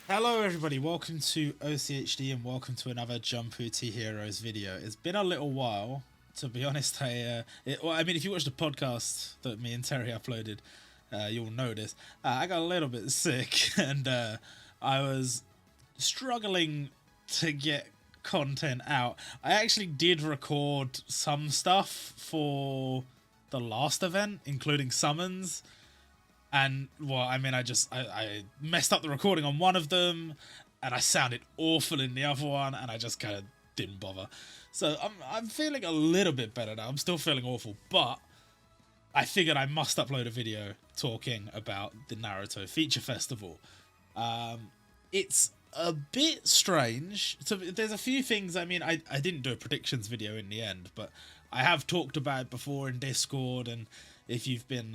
Hello everybody, welcome to OCHD and welcome to another Jumputi Heroes video. It's been a little while, to be honest. If you watched the podcast that me and Terry uploaded, you'll notice I got a little bit sick and I was struggling to get content out. I actually did record some stuff for the last event, including summons. And I messed up the recording on one of them, and I sounded awful in the other one, and I just kind of didn't bother. So I'm feeling a little bit better now. I'm still feeling awful, but I figured I must upload a video talking about the Naruto Feature Festival. It's a bit strange. So there's a few things. I didn't do a predictions video in the end, but I have talked about it before in Discord, and if you've been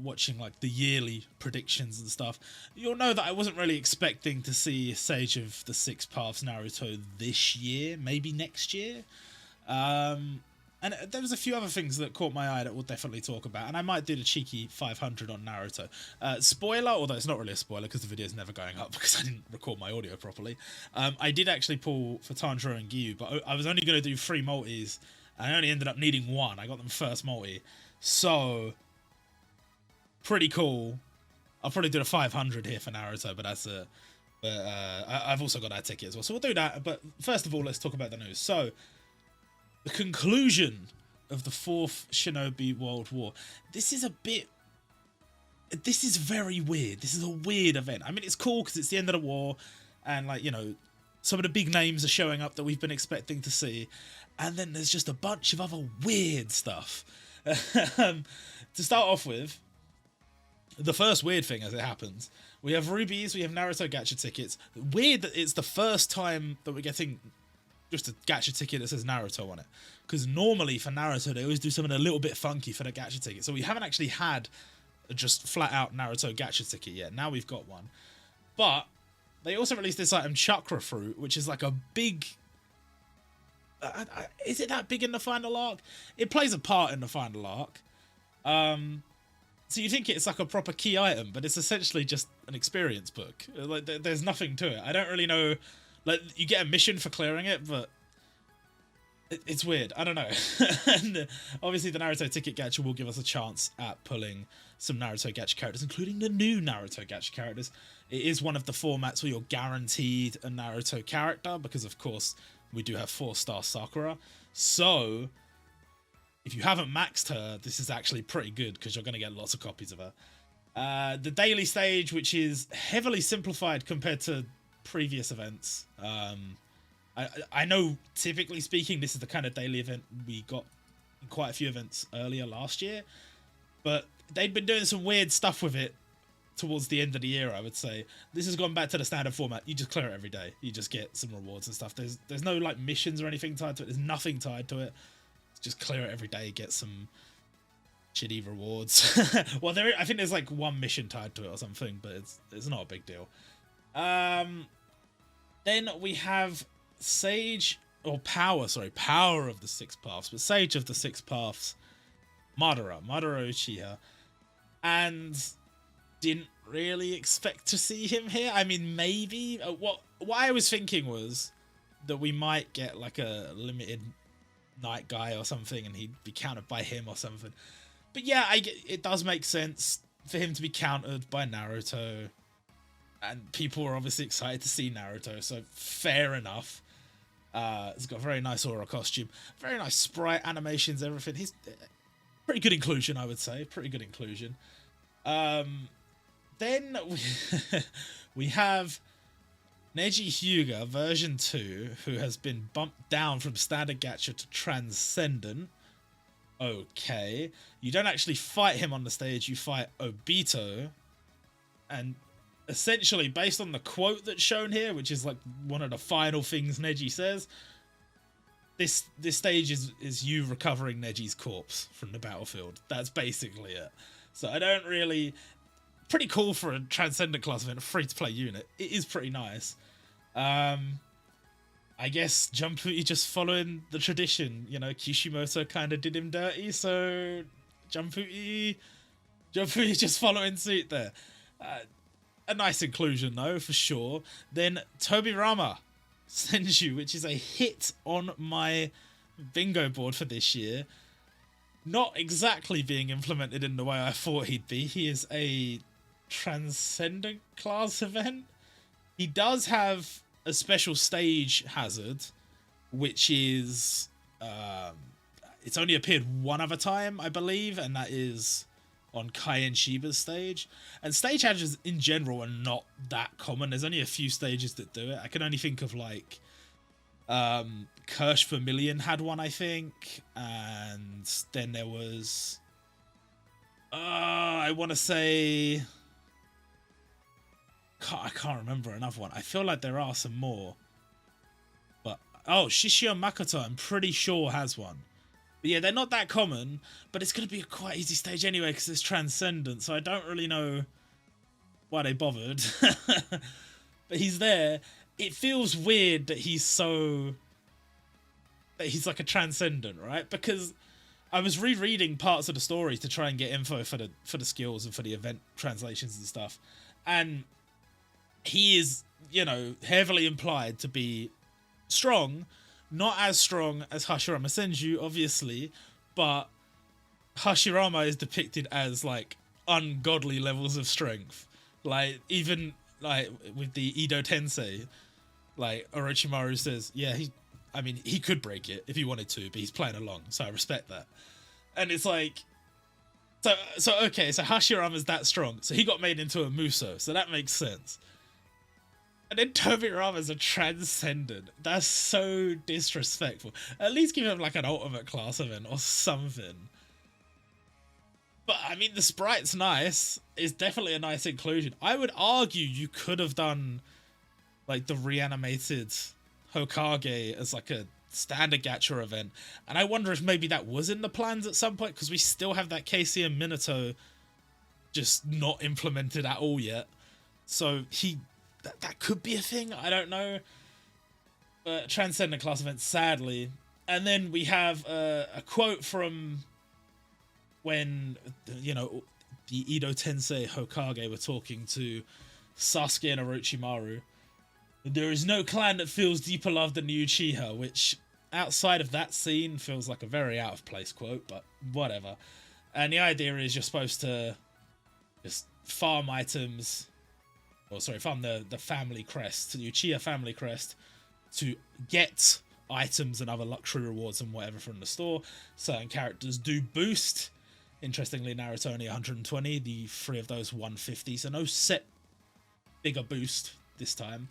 watching like the yearly predictions and stuff, you'll know that I wasn't really expecting to see Sage of the Six Paths Naruto this year, maybe next year. And there was a few other things that caught my eye that we'll definitely talk about, and I might do the cheeky 500 on Naruto. Spoiler, although it's not really a spoiler because the video's never going up because I didn't record my audio properly. I did actually pull for Tanjiro and Gyu, but I was only going to do 3 multis, and I only ended up needing 1. I got them first multi. So, pretty cool. I'll probably do a 500 here for Naruto, but that's a... I've also got that ticket as well, so we'll do that. But first of all, let's talk about the news. So, the conclusion of the 4th Shinobi World War. This is very weird. This is a weird event. I mean, it's cool because it's the end of the war, and some of the big names are showing up that we've been expecting to see, and then there's just a bunch of other weird stuff. To start off with, the first weird thing as it happens, we have rubies, we have Naruto gacha tickets. Weird that it's the first time that we're getting just a gacha ticket that says Naruto on it, because normally for Naruto they always do something a little bit funky for the gacha ticket, so we haven't actually had a just flat out Naruto gacha ticket yet. Now we've got one, but they also released this item, Chakra Fruit, which is like a big... is it that big in the final arc? It plays a part in the final arc. So you think it's like a proper key item, but it's essentially just an experience book. Like there's nothing to it. I don't really know. Like you get a mission for clearing it, but it's weird. I don't know. And obviously the Naruto ticket gacha will give us a chance at pulling some Naruto gacha characters, including the new Naruto gacha characters. It is one of the formats where you're guaranteed a Naruto character, because of course we do have 4-star Sakura. So if you haven't maxed her, this is actually pretty good because you're going to get lots of copies of her. The daily stage, which is heavily simplified compared to previous events. I know, typically speaking, this is the kind of daily event we got in quite a few events earlier last year, but they'd been doing some weird stuff with it towards the end of the year, I would say. This has gone back to the standard format. You just clear it every day. You just get some rewards and stuff. There's no like missions or anything tied to it. There's nothing tied to it. Just clear it every day, get some shitty rewards. Well, I think there's like one mission tied to it or something, but it's not a big deal. Then we have Power of the Six Paths, but Sage of the Six Paths, Madara Uchiha, and didn't really expect to see him here. I mean, maybe what I was thinking was that we might get like a limited night guy or something, and he'd be countered by him or something. But yeah, it does make sense for him to be countered by Naruto, and people are obviously excited to see Naruto, so fair enough. He's got a very nice aura costume, very nice sprite animations, everything. He's pretty good inclusion, I would say. Pretty good inclusion. Then we have Neji Hugo version 2, who has been bumped down from standard gacha to transcendent. Okay, you don't actually fight him on the stage, you fight Obito, and essentially, based on the quote that's shown here, which is like one of the final things Neji says, this stage is you recovering Neji's corpse from the battlefield. That's basically it. So I don't really... Pretty cool for a Transcendent class event, a free-to-play unit. It is pretty nice. I guess Jumputi just following the tradition. You know, Kishimoto kind of did him dirty, so Jumputi just following suit there. a nice inclusion though, for sure. Then Tobirama Senju, which is a hit on my bingo board for this year. Not exactly being implemented in the way I thought he'd be. He is a transcendent class event. He does have a special stage hazard, which is it's only appeared one other time, I believe, and that is on Kai and Shiba's stage. And stage hazards in general are not that common. There's only a few stages that do it. I can only think of like Kirsch Vermilion had one, I think, and then there was I want to say I can't remember another one. I feel like there are some more, but Shishio Makoto I'm pretty sure has one. But yeah, they're not that common, but it's going to be a quite easy stage anyway because it's transcendent, so I don't really know why they bothered. But he's there. It feels weird that he's like a transcendent, right? Because I was rereading parts of the story to try and get info for the skills and for the event translations and stuff, and he is, you know, heavily implied to be strong. Not as strong as Hashirama Senju, obviously, but Hashirama is depicted as, like, ungodly levels of strength. Like, even, like, with the Edo Tensei, like, Orochimaru says, yeah, he could break it if he wanted to, but he's playing along, so I respect that. And it's like, so Hashirama's that strong, so he got made into a Muso, so that makes sense. And then Tobirama's a transcendent. That's so disrespectful. At least give him like an ultimate class event or something. But I mean, the sprite's nice. It's definitely a nice inclusion. I would argue you could have done like the reanimated Hokage as like a standard gacha event. And I wonder if maybe that was in the plans at some point, because we still have that KC and Minato just not implemented at all yet. So that could be a thing, I don't know. But transcendent class event, sadly. And then we have a quote from when, you know, the Edo Tensei Hokage were talking to Sasuke and Orochimaru. There is no clan that feels deeper love than the Uchiha, which outside of that scene feels like a very out of place quote, but whatever. And the idea is you're supposed to just farm items, farm the family crest, the Uchiha family crest, to get items and other luxury rewards and whatever from the store. Certain characters do boost. Interestingly, Naruto only 120, the 3 of those 150, so no set bigger boost this time.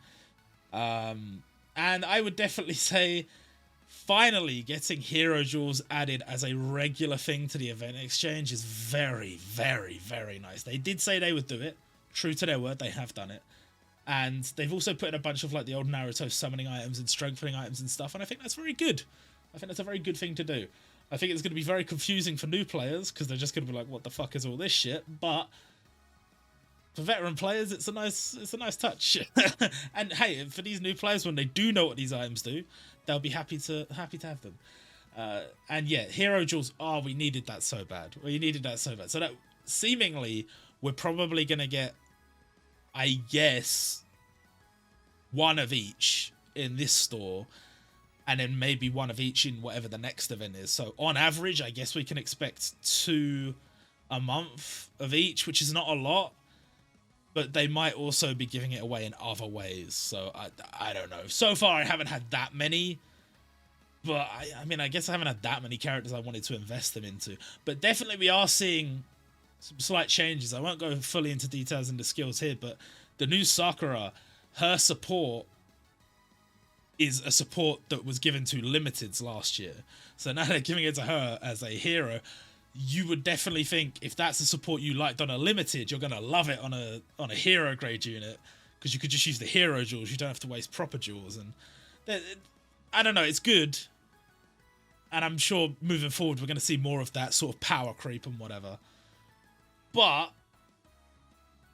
And I would definitely say finally getting hero jewels added as a regular thing to the event exchange is very, very, very nice. They did say they would do it. True to their word, they have done it. And they've also put in a bunch of like the old Naruto summoning items and strengthening items and stuff, and I think that's very good. I think that's a very good thing to do. I think it's going to be very confusing for new players, because they're just going to be like, what the fuck is all this shit? But for veteran players, it's a nice touch. And hey, for these new players, when they do know what these items do, they'll be happy to have them. And yeah, hero jewels, we needed that so bad. So that seemingly we're probably going to get, I guess, one of each in this store, and then maybe one of each in whatever the next event is. So on average, I guess we can expect 2 a month of each, which is not a lot, but they might also be giving it away in other ways. So I don't know. So far, I haven't had that many, but I mean, I guess I haven't had that many characters I wanted to invest them into. But definitely we are seeing some slight changes. I won't go fully into details in the skills here, but the new Sakura, her support is a support that was given to limiteds last year. So now they're giving it to her as a hero. You would definitely think if that's a support you liked on a limited, you're going to love it on a hero grade unit, because you could just use the hero jewels. You don't have to waste proper jewels. And I don't know, it's good. And I'm sure moving forward, we're going to see more of that sort of power creep and whatever. But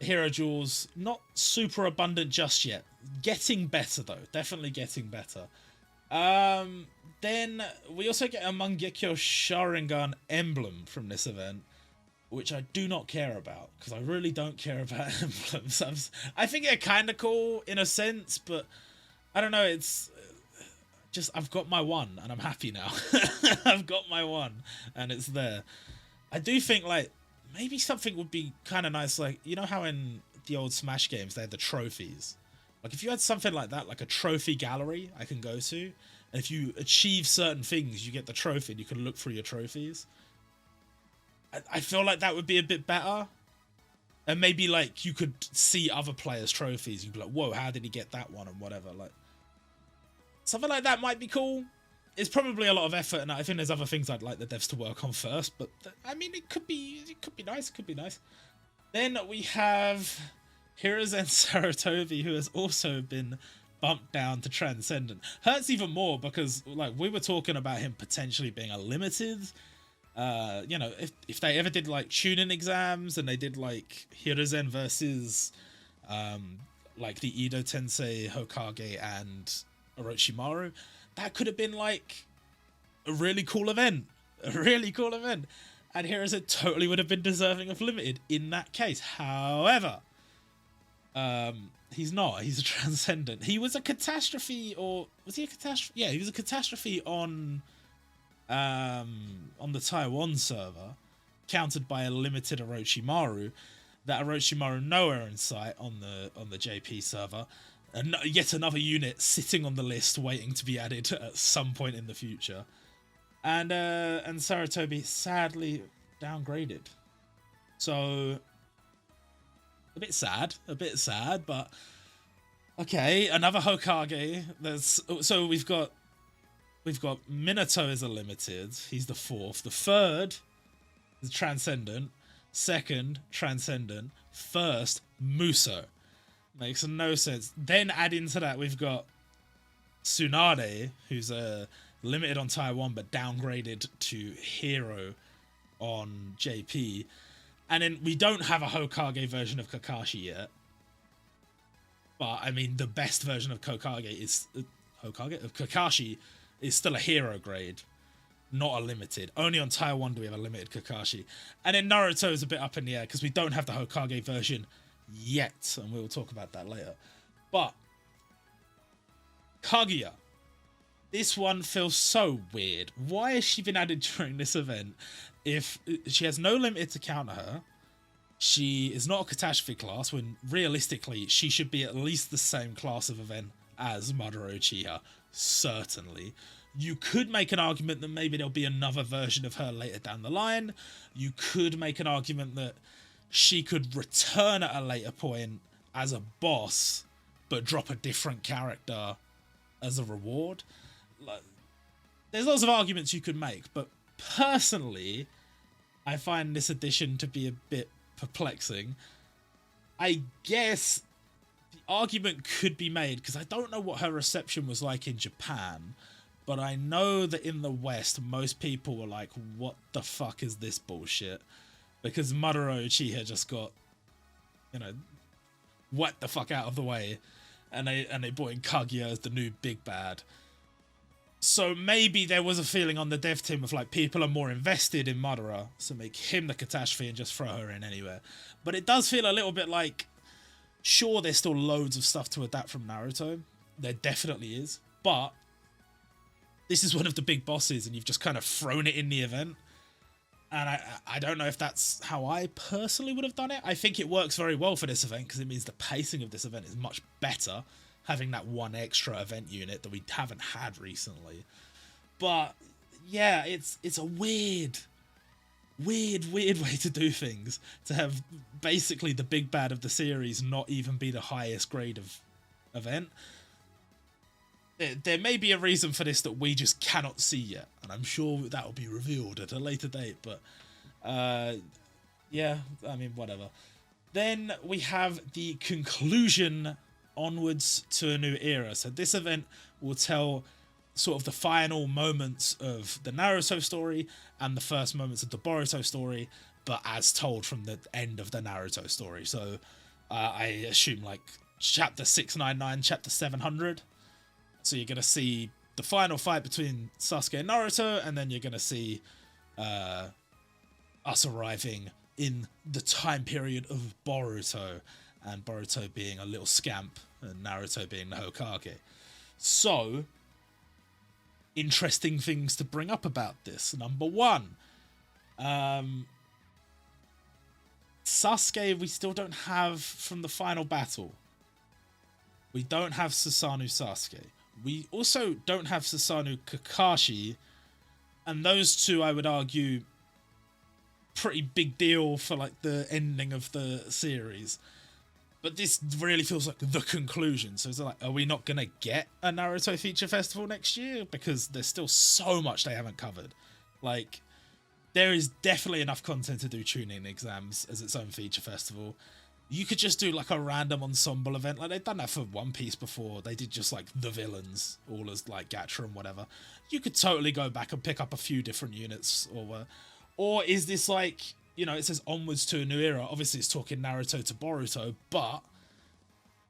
hero jewels, not super abundant just yet. Getting better, though. Definitely getting better. Then we also get a Mangakyo Sharingan emblem from this event. which I do not care about, because I really don't care about emblems. I think they're kind of cool in a sense, but I don't know, it's just, I've got my one and I'm happy now. I've got my one and it's there. I do think like maybe something would be kind of nice, like, you know how in the old Smash games they had the trophies? Like if you had something like that, like a trophy gallery I can go to, and if you achieve certain things you get the trophy and you can look through your trophies. I feel like that would be a bit better. And maybe like you could see other players' trophies, you'd be like, whoa, how did he get that one and whatever. Like something like that might be cool. It's probably a lot of effort, and I think there's other things I'd like the devs to work on first, but I mean it could be nice, it could be nice. Then we have Hiruzen Sarutobi, who has also been bumped down to Transcendent. Hurts even more because like we were talking about him potentially being a limited. You know, if they ever did like tuning exams and they did like Hiruzen versus like the Edo Tensei Hokage and Orochimaru, that could have been like a really cool event. And Hiruzen totally would have been deserving of limited in that case. However, he's not. He's a Transcendent. He was a catastrophe, or was he a catastrophe? Yeah, he was a catastrophe on the Taiwan server, countered by a limited Orochimaru. That Orochimaru nowhere in sight on the JP server, and yet another unit sitting on the list waiting to be added at some point in the future. And Sarutobi sadly downgraded. So a bit sad, but okay, another Hokage. So we've got Minato as a limited. He's the fourth. The third is Transcendent. Second, Transcendent. First, Muso. Makes no sense. Then add into that, we've got Tsunade, who's a limited on Taiwan, but downgraded to hero on JP. And then we don't have a Hokage version of Kakashi yet. But, I mean, the best version of Hokage is... Kakashi is still a hero grade, not a limited. Only on Taiwan do we have a limited Kakashi. And then Naruto is a bit up in the air because we don't have the Hokage version yet, and we'll talk about that later. But Kaguya, this one feels so weird. Why has she been added during this event if she has no limited to counter her? She is not a catastrophe class, when realistically she should be at least the same class of event as Madara Uchiha. Certainly. You could make an argument that maybe there'll be another version of her later down the line. You could make an argument that she could return at a later point as a boss, but drop a different character as a reward. Like, there's lots of arguments you could make, but personally, I find this addition to be a bit perplexing. I guess the argument could be made, because I don't know what her reception was like in Japan, but I know that in the West, most people were like, what the fuck is this bullshit? Because Madara Uchiha just got, you know, whacked the fuck out of the way, and they brought in Kaguya as the new big bad. So maybe there was a feeling on the dev team of like, people are more invested in Madara, so make him the catastrophe and just throw her in anywhere. But it does feel a little bit like, sure, there's still loads of stuff to adapt from Naruto. There definitely is. But this is one of the big bosses, and you've just kind of thrown it in the event. And I don't know if that's how I personally would have done it. I think it works very well for this event, because it means the pacing of this event is much better, having that one extra event unit that we haven't had recently. But yeah, it's a weird way to do things, to have basically the big bad of the series not even be the highest grade of event. There may be a reason for this that we just cannot see yet, and I'm sure that will be revealed at a later date, but yeah, I mean, whatever. Then we have the conclusion onwards to a new era. So this event will tell sort of the final moments of the Naruto story and the first moments of the Boruto story, but as told from the end of the Naruto story. So I assume like chapter 699, chapter 700. So you're going to see the final fight between Sasuke and Naruto, and then you're going to see us arriving in the time period of Boruto, and Boruto being a little scamp and Naruto being the Hokage. So, interesting things to bring up about this. Number one, Sasuke we still don't have from the final battle. We don't have Susanoo Sasuke. We also don't have Susanoo Kakashi, and those two, I would argue, pretty big deal for like the ending of the series. But this really feels like the conclusion. So it's like, are we not going to get a Naruto Feature Festival next year? Because there's still so much they haven't covered. Like, there is definitely enough content to do Chunin exams as its own feature festival. You could just do like a random ensemble event. Like they've done that for One Piece before. They did just like the villains, all as like Gacha and whatever. You could totally go back and pick up a few different units. Or is this like, you know, it says onwards to a new era. Obviously it's talking Naruto to Boruto, but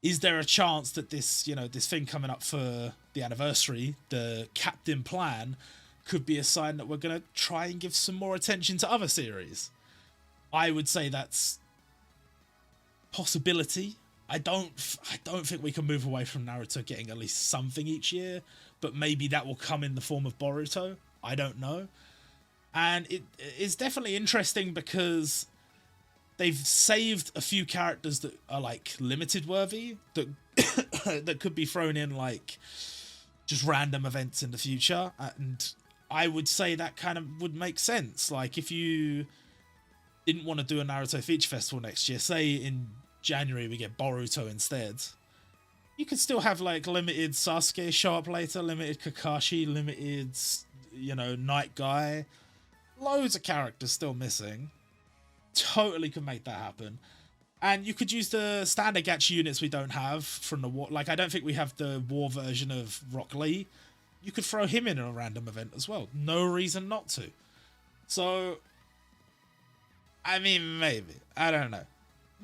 is there a chance that this, you know, this thing coming up for the anniversary, the Captain Plan, could be a sign that we're going to try and give some more attention to other series? I would say that's possibility. I don't think we can move away from Naruto getting at least something each year, but maybe that will come in the form of Boruto. I don't know. And it is definitely interesting because they've saved a few characters that are like limited worthy that that could be thrown in like just random events in the future, and I would say that kind of would make sense. Like if you didn't want to do a Naruto Feature Festival next year, say in January we get Boruto instead, you could still have like limited Sasuke show up later, limited Kakashi, limited, you know, Night Guy, loads of characters still missing. Totally could make that happen. And you could use the standard gacha units we don't have from the war. Like I don't think we have the war version of Rock Lee. You could throw him in a random event as well. No reason not to. So, I mean, maybe. I don't know.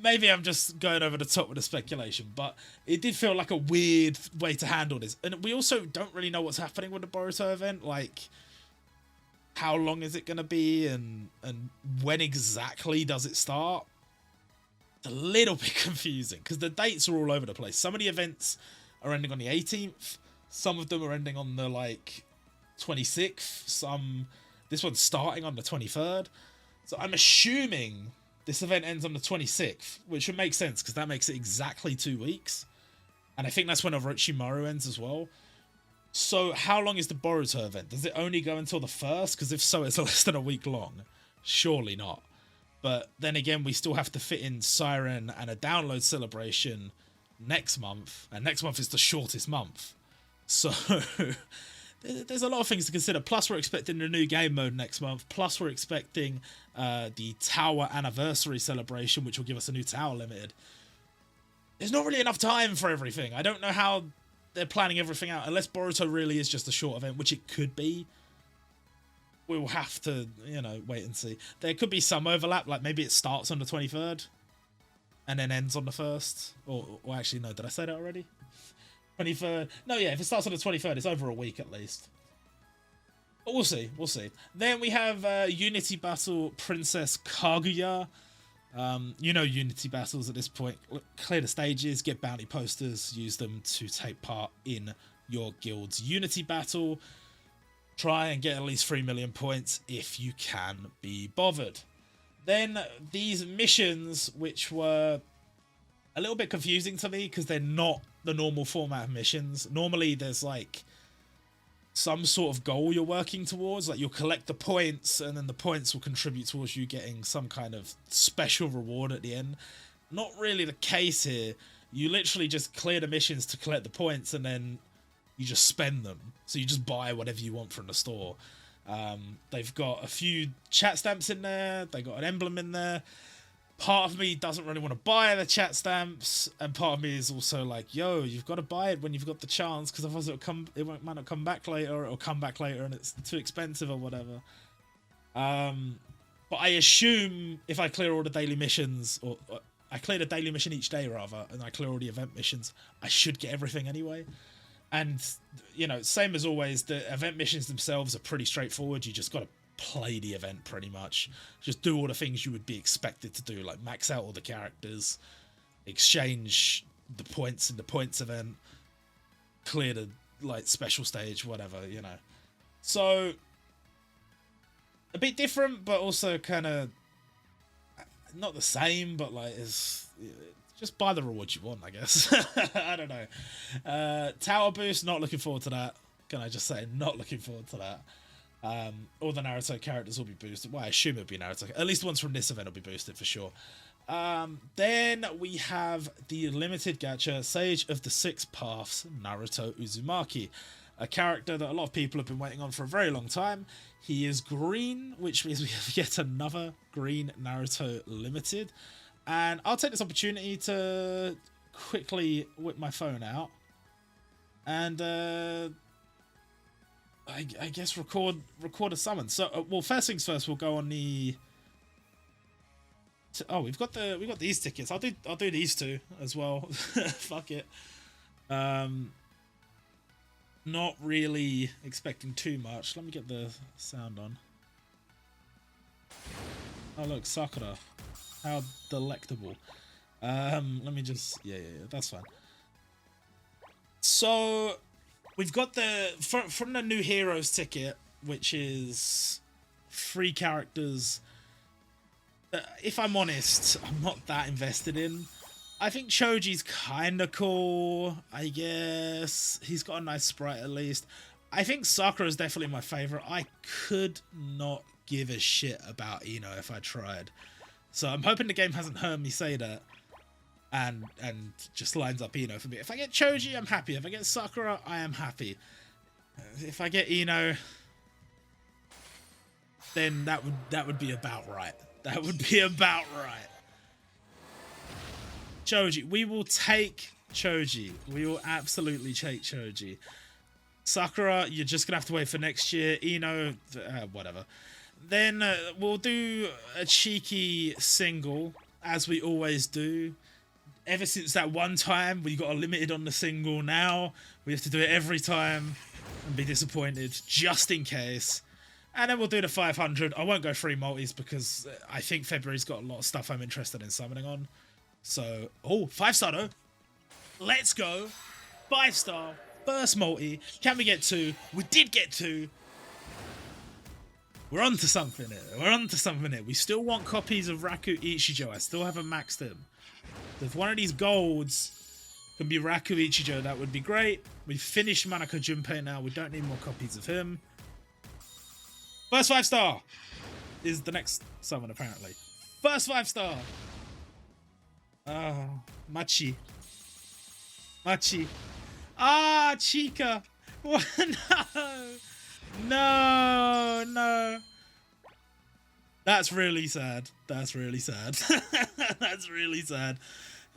Maybe I'm just going over the top with the speculation, but it did feel like a weird way to handle this. And we also don't really know what's happening with the Boruto event. Like, how long is it going to be, and when exactly does it start? It's a little bit confusing because the dates are all over the place. Some of the events are ending on the 18th. Some of them are ending on the like 26th. This one's starting on the 23rd. So I'm assuming this event ends on the 26th, which would make sense because that makes it exactly 2 weeks. And I think that's when Orochimaru ends as well. So how long is the Boruto event? Does it only go until the 1st? Because if so, it's less than a week long. Surely not. But then again, we still have to fit in Siren and a download celebration next month. And next month is the shortest month. So there's a lot of things to consider. Plus, we're expecting the new game mode next month. Plus, we're expecting the Tower Anniversary celebration, which will give us a new Tower Limited. There's not really enough time for everything. I don't know how they're planning everything out. Unless Boruto really is just a short event, which it could be. We will have to, you know, wait and see. There could be some overlap. Like maybe it starts on the 23rd and then ends on the 1st. Or actually, no, did I say that already? 23rd. No, yeah, if it starts on the 23rd, it's over a week at least. But we'll see. We'll see. Then we have Unity Battle Princess Kaguya. You know Unity battles at this point. Clear the stages, get bounty posters, use them to take part in your guild's Unity battle. Try and get at least 3 million points if you can be bothered. Then these missions, which were a little bit confusing to me because they're not the normal format of missions. Normally there's like some sort of goal you're working towards, like you'll collect the points and then the points will contribute towards you getting some kind of special reward at the end. Not really the case here. You literally just clear the missions to collect the points and then you just spend them. So you just buy whatever you want from the store. They've got a few chat stamps in there. They got an emblem in there. Part of me doesn't really want to buy the chat stamps, and part of me is also like, yo, you've got to buy it when you've got the chance, because otherwise might not come back later, or it'll come back later and it's too expensive or whatever. But I assume if I clear all the daily missions, or I clear the daily mission each day rather, and I clear all the event missions, I should get everything anyway. And, you know, same as always, the event missions themselves are pretty straightforward. You just got to play the event pretty much. Just do all the things you would be expected to do, like max out all the characters, exchange the points in the points event, clear the like special stage, whatever, you know. So a bit different, but also kind of not the same, but like is just buy the rewards you want, I guess. I don't know. Tower boost, not looking forward to that. Can I just say, not looking forward to that. All the Naruto characters will be boosted. Well, I assume it'll be Naruto. At least the ones from this event will be boosted for sure. Then we have the limited gacha Sage of the Six Paths Naruto Uzumaki, a character that a lot of people have been waiting on for a very long time. He is green, which means we have yet another green Naruto limited. And I'll take this opportunity to quickly whip my phone out and I guess record a summon. So well, first things first, we'll go on the. Oh, we've got these tickets. I'll do these two as well. Fuck it. Not really expecting too much. Let me get the sound on. Oh look, Sakura. How delectable. Let me just yeah, that's fine. So we've got the from the new heroes ticket, which is 3 characters. If I'm honest, I'm not that invested in. I think Choji's kind of cool, I guess. He's got a nice sprite at least. I think Sakura is definitely my favorite. I could not give a shit about Ino if I tried. So I'm hoping the game hasn't heard me say that and just lines up Ino for me. If I get Choji, I'm happy. If I get Sakura, I am happy. If I get Ino, then that would be about right. That would be about right. Choji. We will take Choji. We will absolutely take Choji. Sakura, you're just going to have to wait for next year. Ino, whatever. Then we'll do a cheeky single, as we always do. Ever since that one time we got a limited on the single, now we have to do it every time and be disappointed, just in case. And then we'll do the 500. I won't go 3 multis because I think February's got a lot of stuff I'm interested in summoning on. So, oh, 5-star though. Let's go. 5-star. First multi. Can we get 2? We did get 2. We're on to something here. We're on to something here. We still want copies of Raku Ichijo. I still haven't maxed him. If one of these golds can be Raku Ichijo, that would be great. We've finished Manaka Junpei now. We don't need more copies of him. First 5-star is the next summon, apparently. First 5-star. Oh, Machi. Machi. Ah, Chica. What? No. No, no. That's really sad. That's really sad. That's really sad.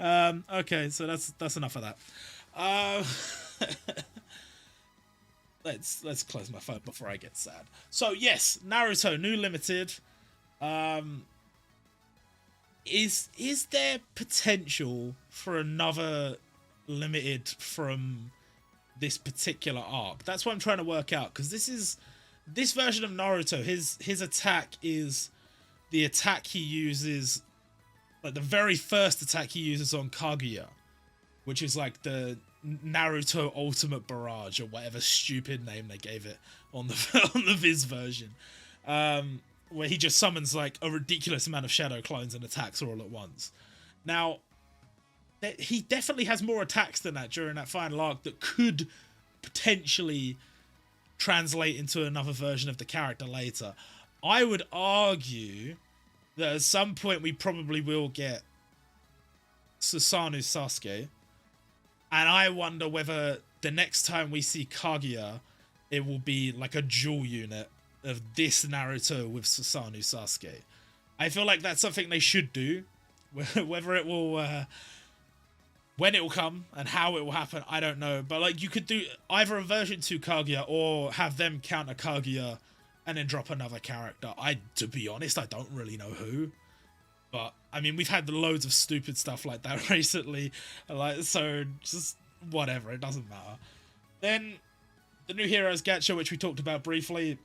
Okay, so that's enough of that. Let's close my phone before I get sad. So yes, Naruto new limited. Is there potential for another limited from this particular arc? That's what I'm trying to work out, because this version of Naruto, his attack is the attack he uses, like the very first attack he uses on Kaguya, which is like the Naruto Ultimate Barrage or whatever stupid name they gave it on the on the Viz version, where he just summons like a ridiculous amount of shadow clones and attacks all at once. Now, he definitely has more attacks than that during that final arc that could potentially translate into another version of the character later. I would argue that at some point we probably will get Susanoo Sasuke, and I wonder whether the next time we see Kaguya, it will be like a dual unit of this Naruto with Susanoo Sasuke. I feel like that's something they should do. Whether it will, when it will come and how it will happen, I don't know. But like, you could do either a version 2 Kaguya or have them counter Kaguya and then drop another character. To be honest, I don't really know who. But I mean, we've had loads of stupid stuff like that recently. Like, so just whatever, it doesn't matter. Then the new Heroes Gacha, which we talked about briefly.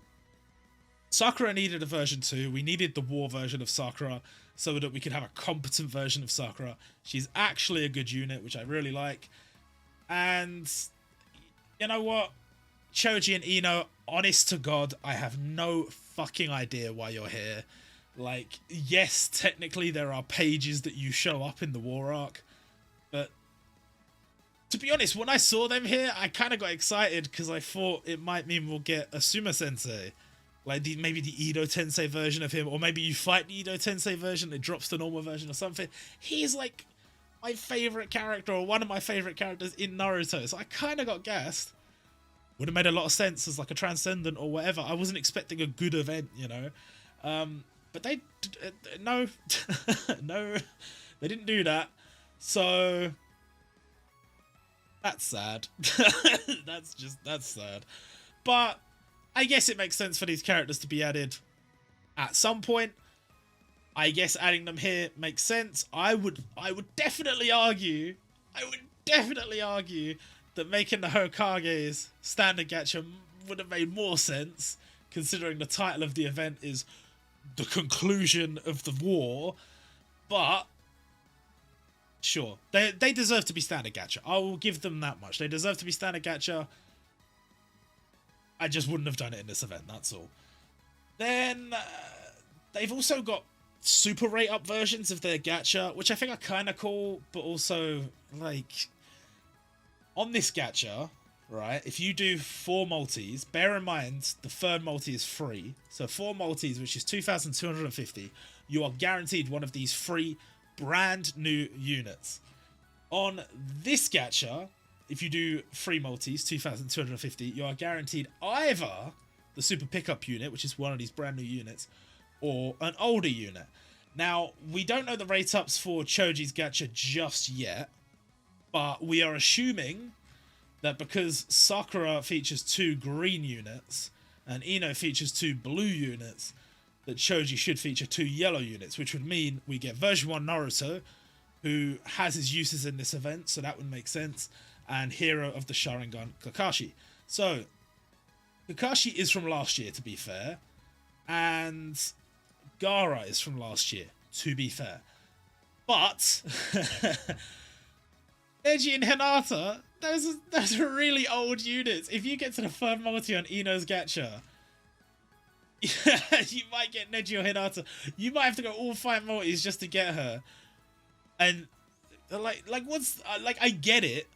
Sakura needed a version 2. We needed the war version of Sakura so that we could have a competent version of Sakura. She's actually a good unit, which I really like. And you know what? Choji and Ino, honest to God, I have no fucking idea why you're here. Like, yes, technically there are pages that you show up in the war arc, but to be honest, when I saw them here, I kind of got excited because I thought it might mean we'll get a Suma Sensei. Like, maybe the Edo Tensei version of him, or maybe you fight the Edo Tensei version, it drops the normal version or something. He's like my favourite character, or one of my favourite characters in Naruto, so I kind of got gassed. Would have made a lot of sense as like a Transcendent or whatever. I wasn't expecting a good event, you know. But they... no. No. They didn't do that. So... that's sad. That's sad. But I guess it makes sense for these characters to be added at some point. I guess adding them here makes sense. I would definitely argue that making the Hokage's standard gacha would have made more sense, considering the title of the event is the conclusion of the war. But sure, they deserve to be standard gacha. I will give them that much. They deserve to be standard gacha. I just wouldn't have done it in this event, that's all. Then they've also got super rate up versions of their gacha, which I think are kind of cool, but also, like, on this gacha, right, if you do 4 multis, bear in mind the third multi is free, so 4 multis, which is 2,250, you are guaranteed one of these free brand new units. On this gacha, if you do 3 multis, 2,250, you are guaranteed either the super pickup unit, which is one of these brand new units, or an older unit. Now, we don't know the rate ups for Choji's gacha just yet, but we are assuming that because Sakura features 2 green units and Ino features 2 blue units, that Choji should feature 2 yellow units, which would mean we get version 1 Naruto, who has his uses in this event, so that would make sense, and hero of the Sharingan, Kakashi. So, Kakashi is from last year, to be fair, and Gaara is from last year, to be fair. But Neji and Hinata, those are really old units. If you get to the third multi on Ino's gacha, you might get Neji or Hinata. You might have to go all 5 multis just to get her. And like what's like, I get it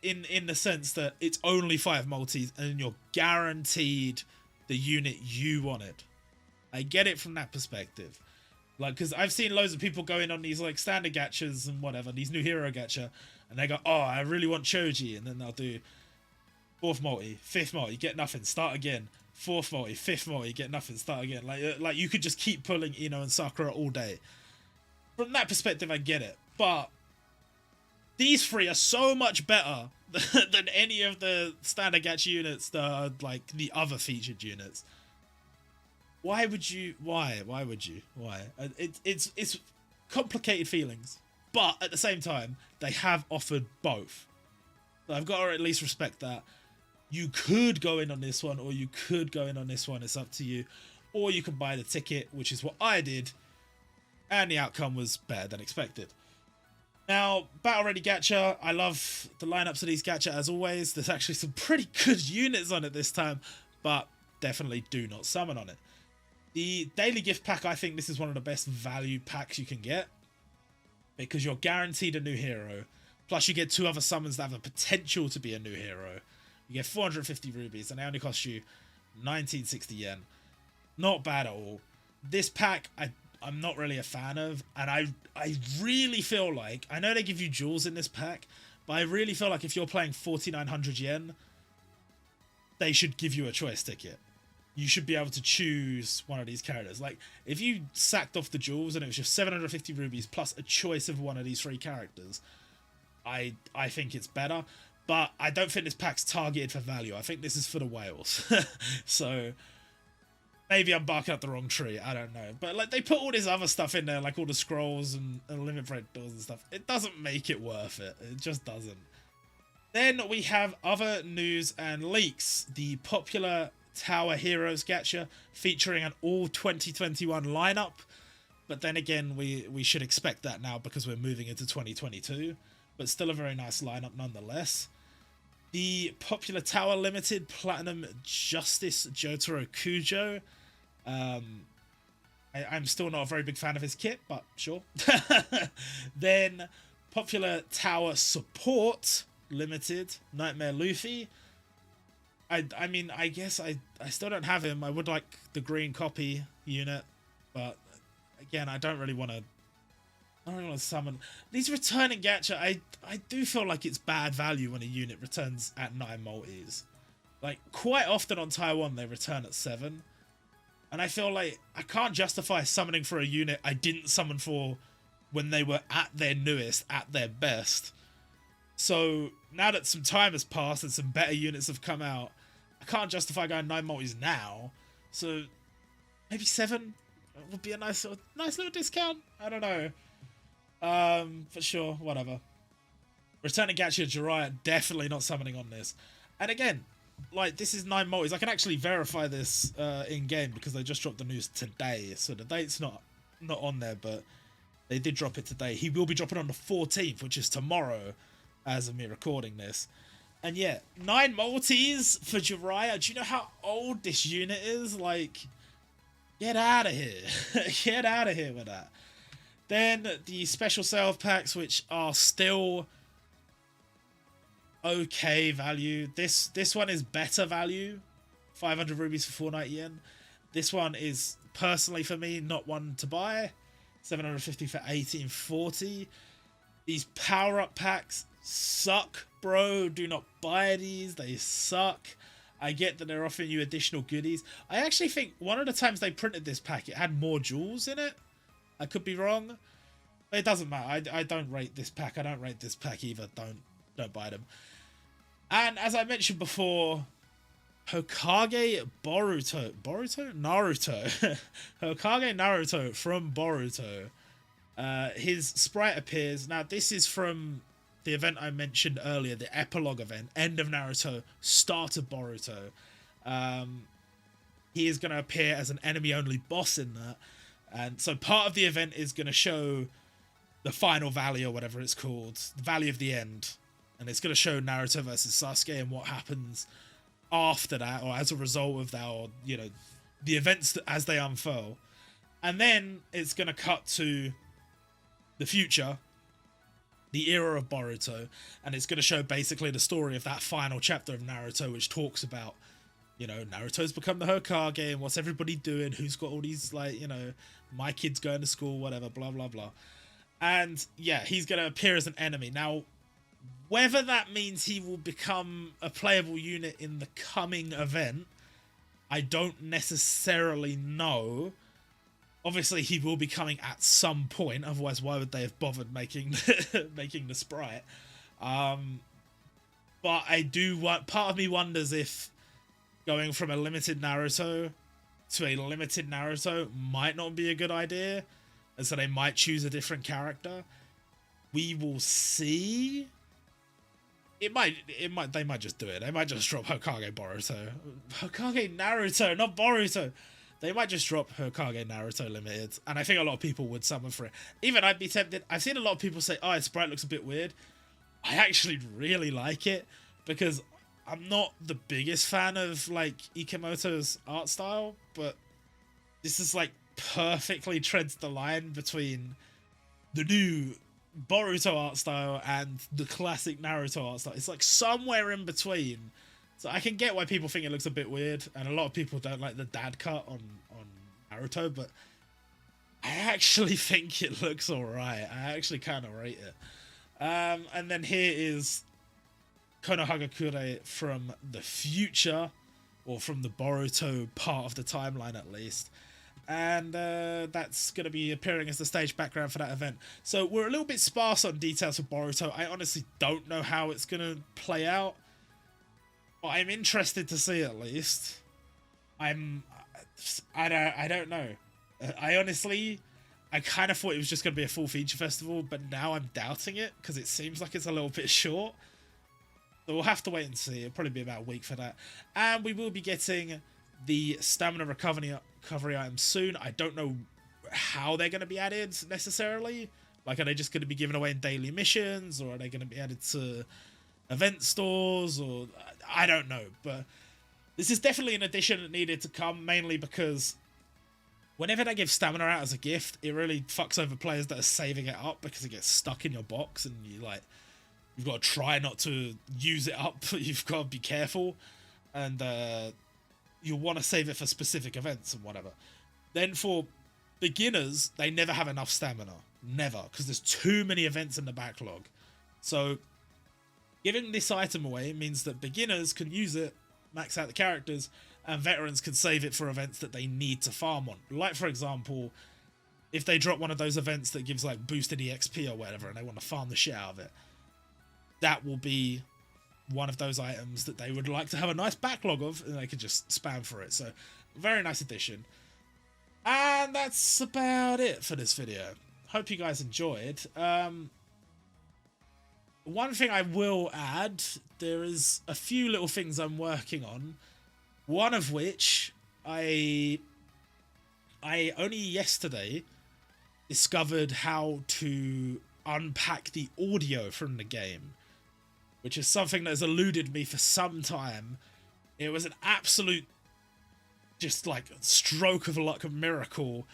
in the sense that it's only 5 multis and you're guaranteed the unit you wanted. I get it from that perspective. Like, because I've seen loads of people going on these like standard gachas and whatever, these new hero gacha, and they go, oh, I really want Choji, and then they'll do 4th multi, 5th multi, get nothing, start again, 4th multi, 5th multi, get nothing, start again. Like you could just keep pulling Ino and Sakura all day. From that perspective, I get it, but these 3 are so much better than any of the standard gacha units that are like the other featured units. Why would you? Why would you? Why? It's complicated feelings, but at the same time, they have offered both. So I've got to at least respect that. You could go in on this one, or you could go in on this one. It's up to you. Or you can buy the ticket, which is what I did, and the outcome was better than expected. Now, Battle Ready Gacha, I love the lineups of these gacha as always. There's actually some pretty good units on it this time, but definitely do not summon on it. The daily gift pack, I think this is one of the best value packs you can get, because you're guaranteed a new hero, plus you get 2 other summons that have the potential to be a new hero. You get 450 rubies, and they only cost you 1960 yen. Not bad at all. This pack, I'm not really a fan of, and I really feel like, I know they give you jewels in this pack, but I really feel like if you're playing 4,900 yen, they should give you a choice ticket. You should be able to choose one of these characters. Like, if you sacked off the jewels and it was just 750 rubies plus a choice of one of these 3 characters, I think it's better. But I don't think this pack's targeted for value. I think this is for the whales. So maybe I'm barking up the wrong tree. I don't know. But like, they put all this other stuff in there, like all the scrolls and limit break doors and stuff. It doesn't make it worth it. It just doesn't. Then we have other news and leaks. The popular Tower Heroes gacha featuring an all 2021 lineup. But then again, we should expect that now because we're moving into 2022. But still a very nice lineup nonetheless. The Popular Tower Limited Platinum Justice Jotaro Kujo. I'm still not a very big fan of his kit, but sure. Then Popular Tower Support Limited Nightmare Luffy. I mean, I guess I still don't have him. I would like the green copy unit, but again, I don't really want to summon these returning gacha. I do feel like it's bad value when a unit returns at 9 multis. Like, quite often on Taiwan they return at 7, and I feel like I can't justify summoning for a unit I didn't summon for when they were at their newest, at their best. So now that some time has passed and some better units have come out, I can't justify going 9 multis now. So maybe 7 would be a nice little discount. I don't know. For sure, whatever. Returning Gacha Jiraiya, definitely not summoning on this. And again, like, this is 9 multis. I can actually verify this in game because they just dropped the news today. So the date's not on there, but they did drop it today. He will be dropping on the 14th, which is tomorrow, as of me recording this. And yeah, 9 multis for Jiraiya. Do you know how old this unit is? Like, get out of here. Get out of here with that. Then the special sale packs, which are still okay value. This one is better value. 500 rubies for 490 yen. This one is, personally for me, not one to buy. 750 for 1840. These power-up packs suck, bro. Do not buy these. They suck. I get that they're offering you additional goodies. I actually think one of the times they printed this pack, it had more jewels in it. I could be wrong. But it doesn't matter. I don't rate this pack. I don't rate this pack either. Don't buy them. And as I mentioned before, Hokage Naruto. Hokage Naruto from Boruto. His sprite appears. Now, this is from the event I mentioned earlier, the epilogue event, End of Naruto, Start of Boruto. He is going to appear as an enemy-only boss in that. And so part of the event is going to show the final valley, or whatever it's called, the Valley of the End. And it's going to show Naruto versus Sasuke and what happens after that, or as a result of that, or, you know, the events as they unfurl. And then it's going to cut to the future, the era of Boruto, and it's going to show basically the story of that final chapter of Naruto, which talks about, you know, Naruto's become the Hokage, and what's everybody doing, who's got all these, like, you know, my kid's going to school, whatever, blah, blah, blah. And, yeah, he's going to appear as an enemy. Now, whether that means he will become a playable unit in the coming event, I don't necessarily know. Obviously, he will be coming at some point, otherwise why would they have bothered making making the sprite? But I do want, part of me wonders if going from a limited Naruto to a limited Naruto might not be a good idea, and so they might choose a different character. We will see. They might just do it. They might just drop Hokage Naruto, not Boruto. They might just drop Hokage Naruto Limited, and I think a lot of people would summon for it. Even I'd be tempted. I've seen a lot of people say, oh, his sprite looks a bit weird. I actually really like it, because I'm not the biggest fan of, like, Ikemoto's art style, but this is, like, perfectly treads the line between the new Boruto art style and the classic Naruto art style. It's like somewhere in between. So I can get why people think it looks a bit weird, and a lot of people don't like the dad cut on Naruto, but I actually think it looks alright. I actually kind of rate it. And then here is Konohagakure from the future, or from the Boruto part of the timeline at least. And that's going to be appearing as the stage background for that event. So we're a little bit sparse on details of Boruto. I honestly don't know how it's going to play out, but I'm interested to see at least. I don't know. I kind of thought it was just going to be a full feature festival, but now I'm doubting it because it seems like it's a little bit short. So we'll have to wait and see. It'll probably be about a week for that. And we will be getting the stamina recovery items soon. I don't know how they're going to be added necessarily. Like, are they just going to be given away in daily missions, or are they going to be added to event stores, or I don't know. But this is definitely an addition that needed to come, mainly because whenever they give stamina out as a gift, it really fucks over players that are saving it up, because it gets stuck in your box and you've got to try not to use it up. You've got to be careful, and you'll want to save it for specific events and whatever. Then for beginners, they never have enough stamina. Never, because there's too many events in the backlog. So giving this item away means that beginners can use it, max out the characters, and veterans can save it for events that they need to farm on. Like, for example, if they drop one of those events that gives like boosted EXP or whatever, and they want to farm the shit out of it, that will be one of those items that they would like to have a nice backlog of, and they could just spam for it. So, very nice addition. And that's about it for this video. Hope you guys enjoyed. One thing I will add, there is a few little things I'm working on. One of which I only yesterday discovered how to unpack the audio from the game, which is something that has eluded me for some time. It was an absolute just like stroke of luck, a miracle.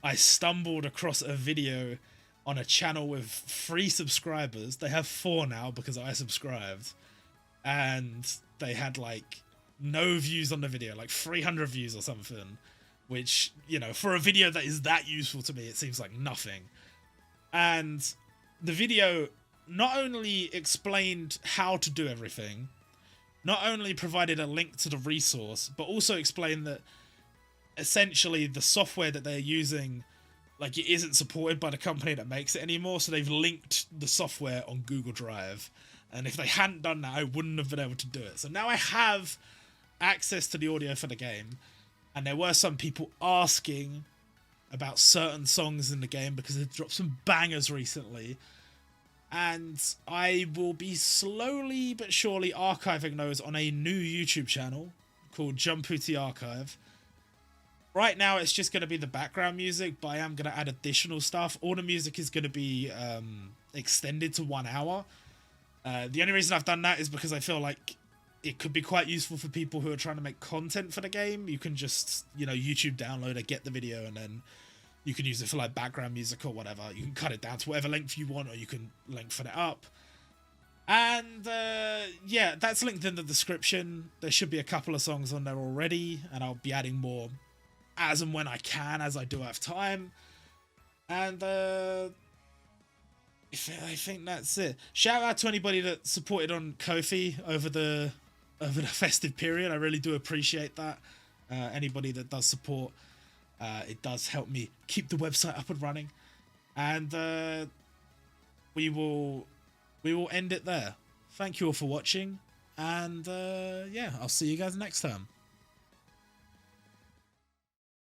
I stumbled across a video on a channel with 3 subscribers. They have 4 now because I subscribed, and they had like no views on the video, like 300 views or something, which, you know, for a video that is that useful to me, it seems like nothing. And the video not only explained how to do everything, not only provided a link to the resource, but also explained that essentially the software that they're using, like, it isn't supported by the company that makes it anymore, so they've linked the software on Google Drive. And if they hadn't done that, I wouldn't have been able to do it. So now I have access to the audio for the game, and there were some people asking about certain songs in the game because they've dropped some bangers recently, and I will be slowly but surely archiving those on a new YouTube channel called Jumputi Archive. Right now it's just going to be the background music, but I am going to add additional stuff. All the music is going to be extended to 1 hour. The only reason I've done that is because I feel like it could be quite useful for people who are trying to make content for the game. You can just, you know, YouTube download it, get the video, and then you can use it for like background music or whatever. You can cut it down to whatever length you want, or you can lengthen it up. And yeah, that's linked in the description. There should be a couple of songs on there already, and I'll be adding more as and when I can, as I do have time. And I think that's it. Shout out to anybody that supported on Ko-fi over the festive period. I really do appreciate that. Anybody that does support, it does help me keep the website up and running. And we will end it there. Thank you all for watching, and yeah, I'll see you guys next time.